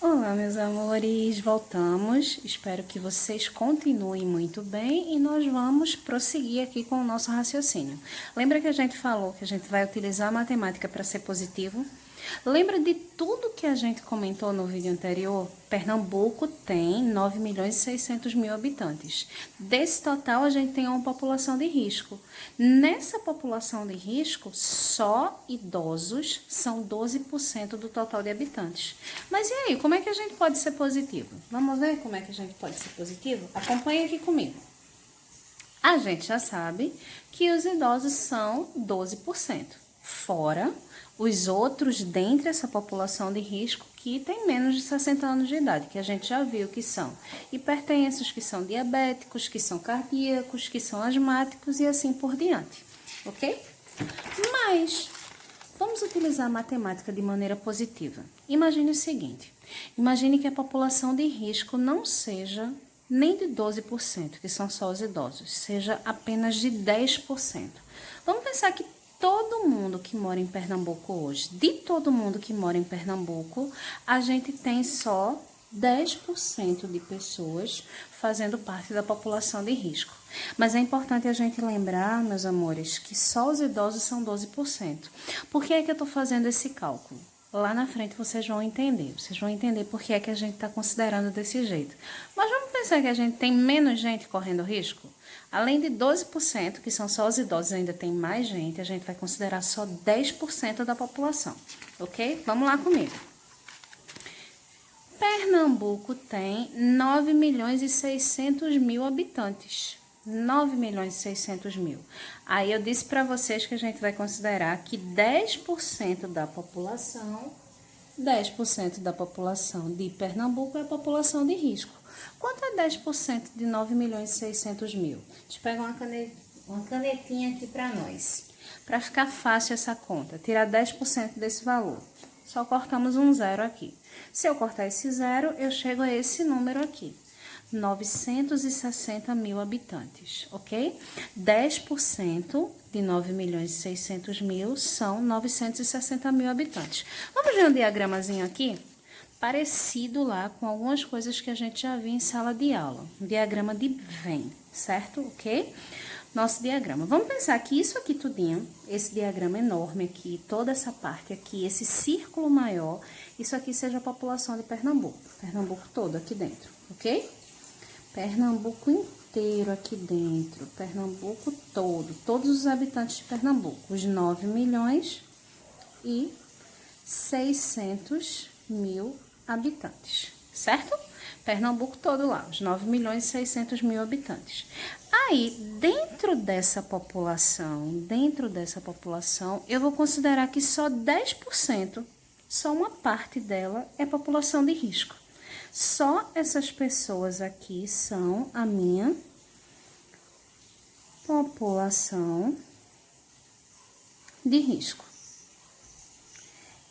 Olá, meus amores, voltamos. Espero que vocês continuem muito bem e nós vamos prosseguir aqui com o nosso raciocínio. Lembra que a gente falou que a gente vai utilizar a matemática para ser positivo? Lembra de tudo que a gente comentou no vídeo anterior? Pernambuco tem 9.600.000 habitantes. Desse total, a gente tem uma população de risco. Nessa população de risco, só idosos são 12% do total de habitantes. Mas e aí, como é que a gente pode ser positivo? Vamos ver como é que a gente pode ser positivo? Acompanhe aqui comigo. A gente já sabe que os idosos são 12%, fora os outros dentre essa população de risco que tem menos de 60 anos de idade, que a gente já viu que são hipertensos, que são diabéticos, que são cardíacos, que são asmáticos e assim por diante, ok? Mas vamos utilizar a matemática de maneira positiva. Imagine o seguinte, imagine que a população de risco não seja nem de 12%, que são só os idosos, seja apenas de 10%. Vamos pensar que todo mundo que mora em Pernambuco hoje, de todo mundo que mora em Pernambuco, a gente tem só 10% de pessoas fazendo parte da população de risco. Mas é importante a gente lembrar, meus amores, que só os idosos são 12%. Por que é que eu estou fazendo esse cálculo? Lá na frente vocês vão entender por que é que a gente está considerando desse jeito. Mas vamos pensar que a gente tem menos gente correndo risco? Além de 12%, que são só os idosos, ainda tem mais gente, a gente vai considerar só 10% da população, ok? Vamos lá comigo. Pernambuco tem 9.600.000 habitantes. 9.600.000. Aí eu disse para vocês que a gente vai considerar que 10% da população de Pernambuco é a população de risco. Quanto é 10% de 9.600.000? Deixa eu pegar uma canetinha aqui para nós. Para ficar fácil essa conta, tirar 10% desse valor. Só cortamos um zero aqui. Se eu cortar esse zero, eu chego a esse número aqui. 960.000 habitantes, ok? 10% de 9.600.000 são 960.000 habitantes. Vamos ver um diagramazinho aqui? Parecido lá com algumas coisas que a gente já viu em sala de aula. Um diagrama de Venn, certo? Ok? Nosso diagrama. Vamos pensar que isso aqui tudinho, esse diagrama enorme aqui, toda essa parte aqui, esse círculo maior, isso aqui seja a população de Pernambuco. Pernambuco todo aqui dentro, ok? Pernambuco inteiro aqui dentro, Pernambuco todo, todos os habitantes de Pernambuco, os 9.600.000 habitantes, certo? Pernambuco todo lá, os 9.600.000 habitantes. Aí, dentro dessa população, eu vou considerar que só 10%, só uma parte dela é população de risco. Só essas pessoas aqui são a minha população de risco.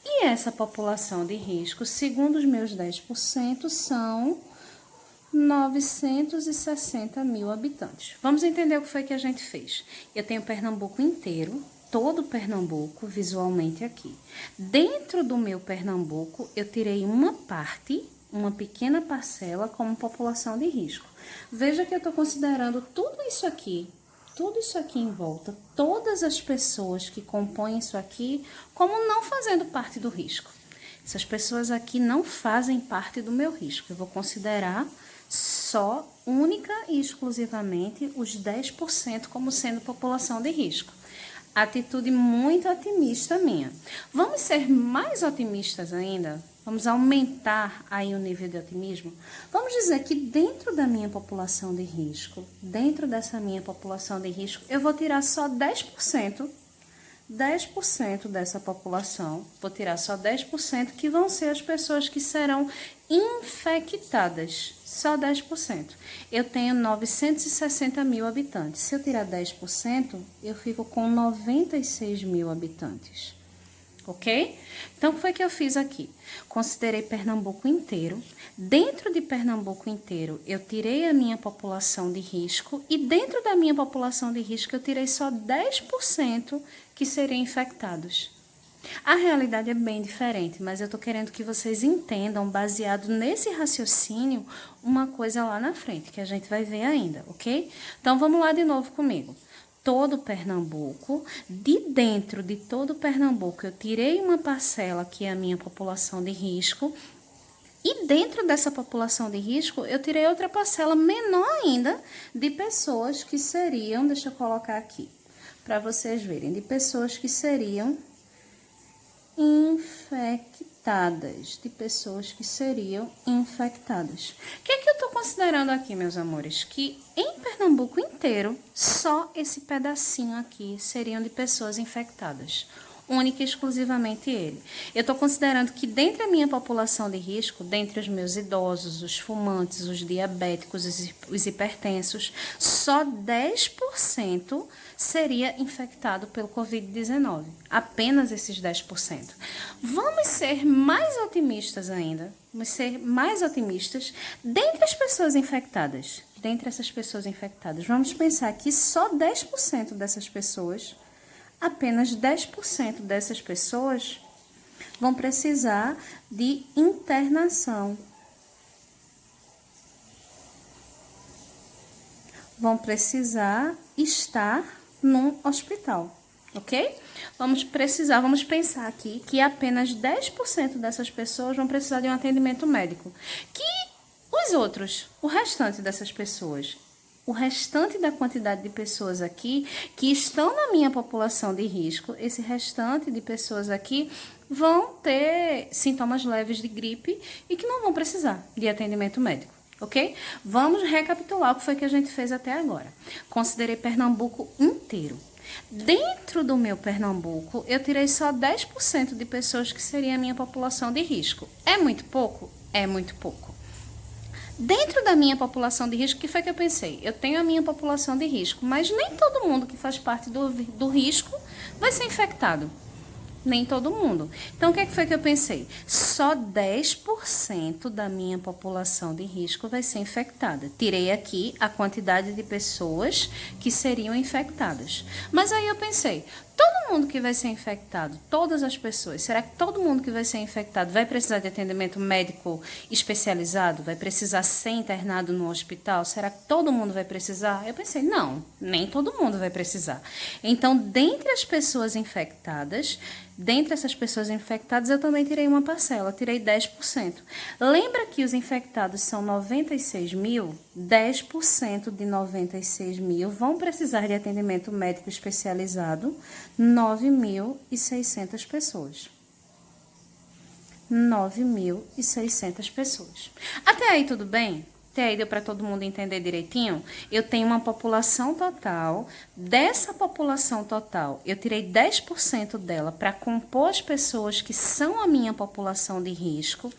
E essa população de risco, segundo os meus 10%, são 960.000 habitantes. Vamos entender o que foi que a gente fez. Eu tenho Pernambuco inteiro, todo Pernambuco visualmente aqui. Dentro do meu Pernambuco, eu tirei uma pequena parcela como população de risco. Veja que eu estou considerando tudo isso aqui em volta, todas as pessoas que compõem isso aqui, como não fazendo parte do risco. Essas pessoas aqui não fazem parte do meu risco. Eu vou considerar só, única e exclusivamente, os 10% como sendo população de risco. Atitude muito otimista minha. Vamos ser mais otimistas ainda? Vamos aumentar aí o nível de otimismo? Vamos dizer que dentro da minha população de risco, eu vou tirar só 10% dessa população, vou tirar só 10% que vão ser as pessoas que serão infectadas, só 10%. Eu tenho 960.000 habitantes, se eu tirar 10%, eu fico com 96.000 habitantes, ok? Então, o que foi que eu fiz aqui? Considerei Pernambuco inteiro. Dentro de Pernambuco inteiro, eu tirei a minha população de risco e dentro da minha população de risco, eu tirei só 10% que seriam infectados. A realidade é bem diferente, mas eu tô querendo que vocês entendam, baseado nesse raciocínio, uma coisa lá na frente, que a gente vai ver ainda, ok? Então, vamos lá de novo comigo. Todo Pernambuco, de dentro de todo Pernambuco, eu tirei uma parcela, que é a minha população de risco, e dentro dessa população de risco, eu tirei outra parcela menor ainda de pessoas que seriam, deixa eu colocar aqui, para vocês verem, de pessoas que seriam infectadas, de pessoas que seriam infectadas. O que é que eu estou considerando aqui, meus amores? Que em Pernambuco inteiro, só esse pedacinho aqui seriam de pessoas infectadas. Única e exclusivamente ele. Eu estou considerando que dentre a minha população de risco, dentre os meus idosos, os fumantes, os diabéticos, os hipertensos, só 10% seria infectado pelo Covid-19. Apenas esses 10%. Vamos ser mais otimistas ainda. Vamos ser mais otimistas dentre as pessoas infectadas. Dentre essas pessoas infectadas, vamos pensar que só 10% dessas pessoas, apenas 10% dessas pessoas vão precisar de internação. Vão precisar estar num hospital, ok? Vamos pensar aqui que apenas 10% dessas pessoas vão precisar de um atendimento médico. Que os outros, o restante dessas pessoas, o restante da quantidade de pessoas aqui que estão na minha população de risco, esse restante de pessoas aqui vão ter sintomas leves de gripe e que não vão precisar de atendimento médico, ok? Vamos recapitular o que foi que a gente fez até agora. Considerei Pernambuco inteiro. Dentro do meu Pernambuco, eu tirei só 10% de pessoas que seria a minha população de risco. É muito pouco? É muito pouco. Dentro da minha população de risco, o que foi que eu pensei? Eu tenho a minha população de risco, mas nem todo mundo que faz parte do risco vai ser infectado. Nem todo mundo. Então, o que foi que eu pensei? Só 10% da minha população de risco vai ser infectada. Tirei aqui a quantidade de pessoas que seriam infectadas. Mas aí eu pensei, todo mundo que vai ser infectado, todas as pessoas, será que todo mundo que vai ser infectado vai precisar de atendimento médico especializado? Vai precisar ser internado no hospital? Será que todo mundo vai precisar? Eu pensei, não, nem todo mundo vai precisar. Então, dentre as pessoas infectadas, dentre essas pessoas infectadas, eu também tirei uma parcela, tirei 10%. Lembra que os infectados são 96 mil? 10% de 96 mil vão precisar de atendimento médico especializado, 9.600 pessoas. 9.600 pessoas. Até aí tudo bem? Até aí deu para todo mundo entender direitinho? Eu tenho uma população total. Dessa população total, eu tirei 10% dela para compor as pessoas que são a minha população de risco.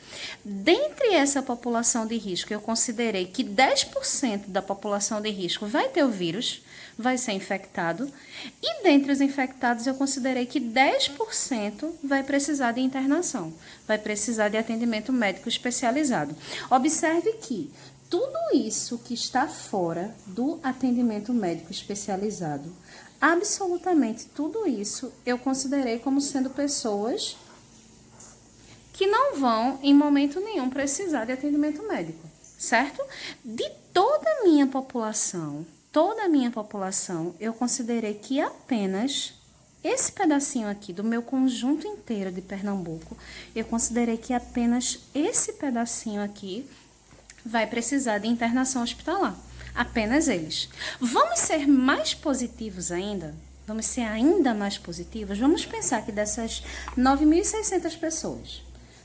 Dentre essa população de risco, eu considerei que 10% da população de risco vai ter o vírus, vai ser infectado. E dentre os infectados, eu considerei que 10% vai precisar de internação, vai precisar de atendimento médico especializado. Observe que tudo isso que está fora do atendimento médico especializado, absolutamente tudo isso, eu considerei como sendo pessoas que não vão, em momento nenhum, precisar de atendimento médico, certo? De toda a minha população, eu considerei que apenas esse pedacinho aqui do meu conjunto inteiro de Pernambuco, eu considerei que apenas esse pedacinho aqui vai precisar de internação hospitalar. Apenas eles. Vamos ser mais positivos ainda? Vamos ser ainda mais positivos? Vamos pensar que dessas 9.600 pessoas,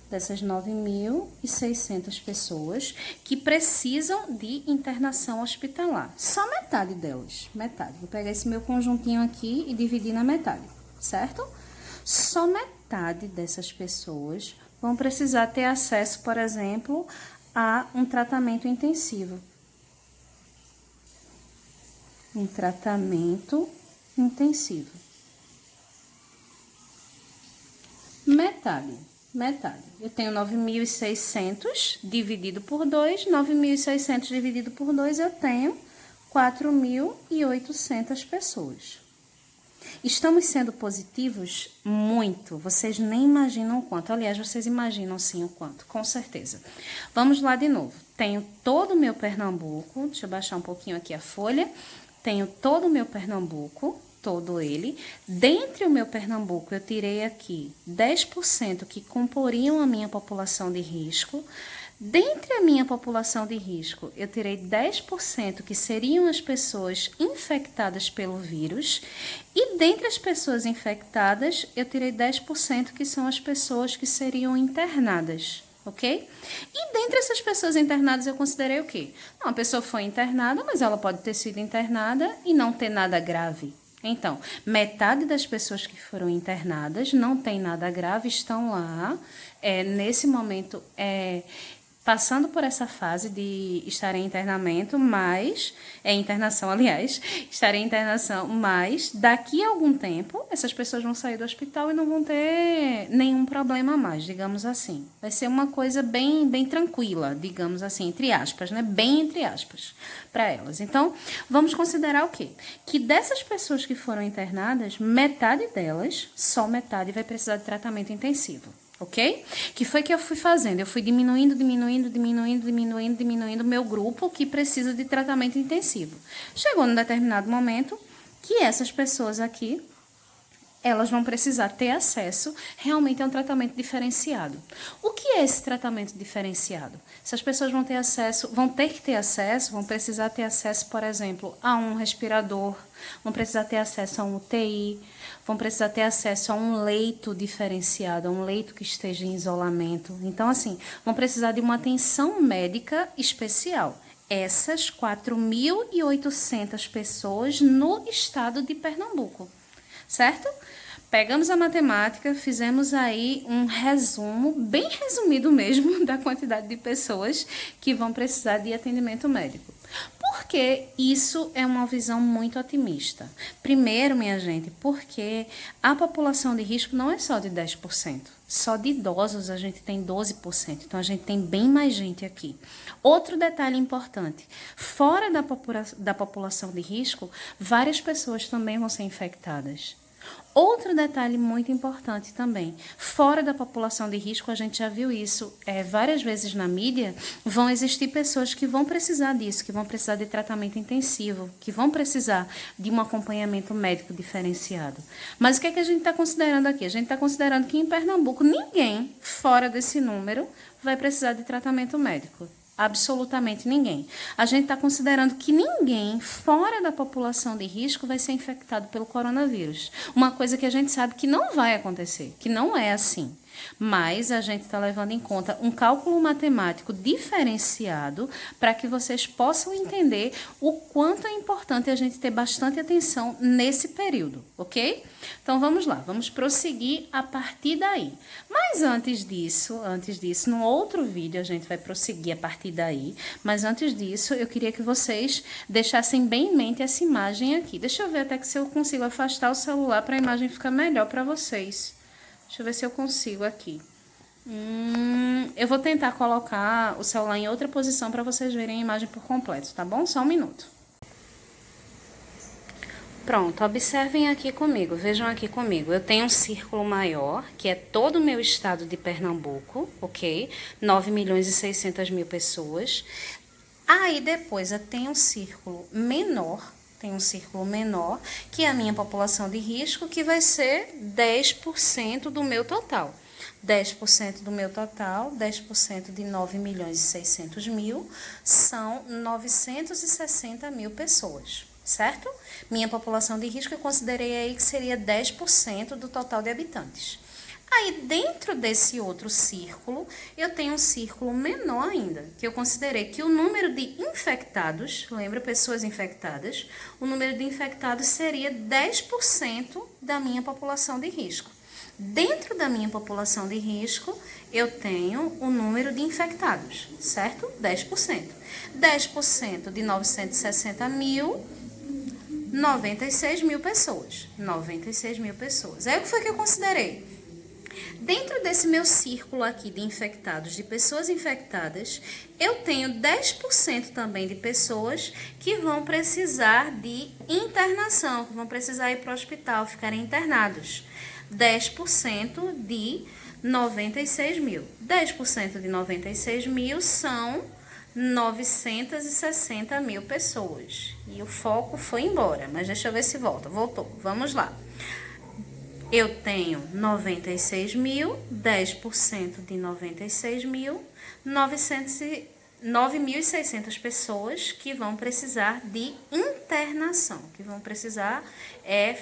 dessas 9.600 pessoas que precisam de internação hospitalar, só metade delas, metade. Vou pegar esse meu conjuntinho aqui e dividir na metade, certo? Só metade dessas pessoas vão precisar ter acesso, por exemplo, a um tratamento intensivo. Um tratamento intensivo. Metade. Eu tenho 9.600 dividido por 2. 9.600 dividido por 2, eu tenho 4.800 pessoas. Estamos sendo positivos? Muito. Vocês nem imaginam o quanto. Aliás, vocês imaginam sim o quanto, com certeza. Vamos lá de novo. Tenho todo o meu Pernambuco. Deixa eu baixar um pouquinho aqui a folha. Tenho todo o meu Pernambuco, todo ele. Dentre o meu Pernambuco, eu tirei aqui 10% que comporiam a minha população de risco. Dentre a minha população de risco, eu tirei 10% que seriam as pessoas infectadas pelo vírus. E dentre as pessoas infectadas, eu tirei 10% que são as pessoas que seriam internadas. Ok? E dentre essas pessoas internadas, eu considerei o quê? Não, a pessoa foi internada, mas ela pode ter sido internada e não ter nada grave. Então, metade das pessoas que foram internadas não tem nada grave, estão lá, nesse momento, passando por essa fase de estar em internamento, mas, internação, aliás, estar em internação, mas daqui a algum tempo, essas pessoas vão sair do hospital e não vão ter nenhum problema mais, digamos assim. Vai ser uma coisa bem, bem tranquila, digamos assim, entre aspas, né? Bem entre aspas, para elas. Então, vamos considerar o quê? Que dessas pessoas que foram internadas, metade delas, só metade, vai precisar de tratamento intensivo. Ok? Que foi que eu fui fazendo? Eu fui diminuindo o meu grupo que precisa de tratamento intensivo. Chegou num determinado momento que essas pessoas aqui, elas vão precisar ter acesso realmente a um tratamento diferenciado. O que é esse tratamento diferenciado? Essas pessoas vão ter acesso, vão precisar ter acesso, por exemplo, a um respirador, vão precisar ter acesso a um UTI, vão precisar ter acesso a um leito diferenciado, a um leito que esteja em isolamento. Então, assim, vão precisar de uma atenção médica especial. Essas 4.800 pessoas no estado de Pernambuco, certo? Pegamos a matemática, fizemos aí um resumo, bem resumido mesmo, da quantidade de pessoas que vão precisar de atendimento médico. Por que isso é uma visão muito otimista? Primeiro, minha gente, porque a população de risco não é só de 10%. Só de idosos a gente tem 12%. Então, a gente tem bem mais gente aqui. Outro detalhe importante. Fora da população de risco, várias pessoas também vão ser infectadas. Outro detalhe muito importante também, fora da população de risco, a gente já viu isso várias vezes na mídia, vão existir pessoas que vão precisar disso, que vão precisar de tratamento intensivo, que vão precisar de um acompanhamento médico diferenciado. Mas o que é que a gente está considerando aqui? A gente está considerando que em Pernambuco ninguém fora desse número vai precisar de tratamento médico. Absolutamente ninguém. A gente está considerando que ninguém fora da população de risco vai ser infectado pelo coronavírus. Uma coisa que a gente sabe que não vai acontecer, que não é assim. Mas a gente está levando em conta um cálculo matemático diferenciado para que vocês possam entender o quanto é importante a gente ter bastante atenção nesse período, ok? Então vamos lá, vamos prosseguir a partir daí. Mas antes disso, no outro vídeo a gente vai prosseguir a partir daí, mas antes disso eu queria que vocês deixassem bem em mente essa imagem aqui. Deixa eu ver até que se eu consigo afastar o celular para a imagem ficar melhor para vocês. Deixa eu ver se eu consigo aqui. Eu vou tentar colocar o celular em outra posição para vocês verem a imagem por completo, tá bom? Só um minuto. Pronto, observem aqui comigo, vejam aqui comigo. Eu tenho um círculo maior, que é todo o meu estado de Pernambuco, ok? 9.600.000 pessoas. Aí depois eu tenho um círculo menor, que é a minha população de risco, que vai ser 10% do meu total. 10% do meu total, 10% de 9.600.000, são 960.000 pessoas, certo? Minha população de risco eu considerei aí que seria 10% do total de habitantes. Aí, dentro desse outro círculo, eu tenho um círculo menor ainda, que eu considerei que o número de infectados, lembra, pessoas infectadas, o número de infectados seria 10% da minha população de risco. Dentro da minha população de risco, eu tenho o número de infectados, certo? 10%. 10% de 960.000, 96.000 pessoas. 96.000 pessoas. Aí, o que foi que eu considerei? Dentro desse meu círculo aqui de infectados, de pessoas infectadas, eu tenho 10% também de pessoas que vão precisar de internação, que vão precisar ir para o hospital, ficarem internados. 10% de 96 mil. 10% de 96 mil são 960 mil pessoas. E o foco foi embora, mas deixa eu ver se volta. Voltou, vamos lá. Eu tenho 96 mil, 10% de 96 mil, 9.600 pessoas que vão precisar de internação, que vão precisar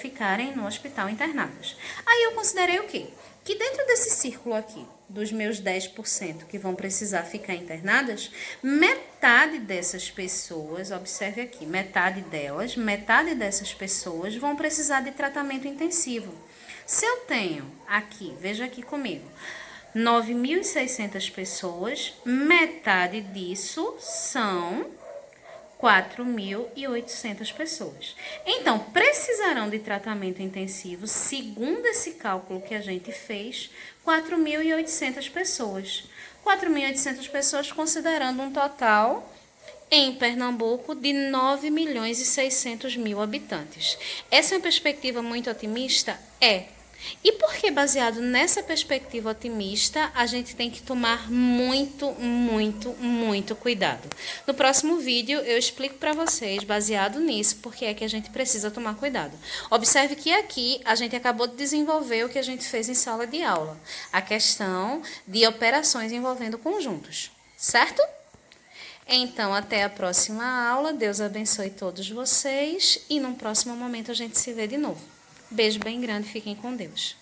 ficarem no hospital internadas. Aí eu considerei o quê? Que dentro desse círculo aqui, dos meus 10% que vão precisar ficar internadas, metade dessas pessoas, observe aqui, metade dessas pessoas vão precisar de tratamento intensivo. Se eu tenho aqui, veja aqui comigo, 9.600 pessoas, metade disso são 4.800 pessoas. Então, precisarão de tratamento intensivo, segundo esse cálculo que a gente fez, 4.800 pessoas. 4.800 pessoas, considerando um total em Pernambuco de 9.600.000 habitantes. Essa é uma perspectiva muito otimista? É. E por que, baseado nessa perspectiva otimista, a gente tem que tomar muito cuidado? No próximo vídeo eu explico para vocês, baseado nisso, porque é que a gente precisa tomar cuidado. Observe que aqui a gente acabou de desenvolver o que a gente fez em sala de aula, a questão de operações envolvendo conjuntos, certo? Então, até a próxima aula, Deus abençoe todos vocês e num próximo momento a gente se vê de novo. Beijo bem grande, fiquem com Deus.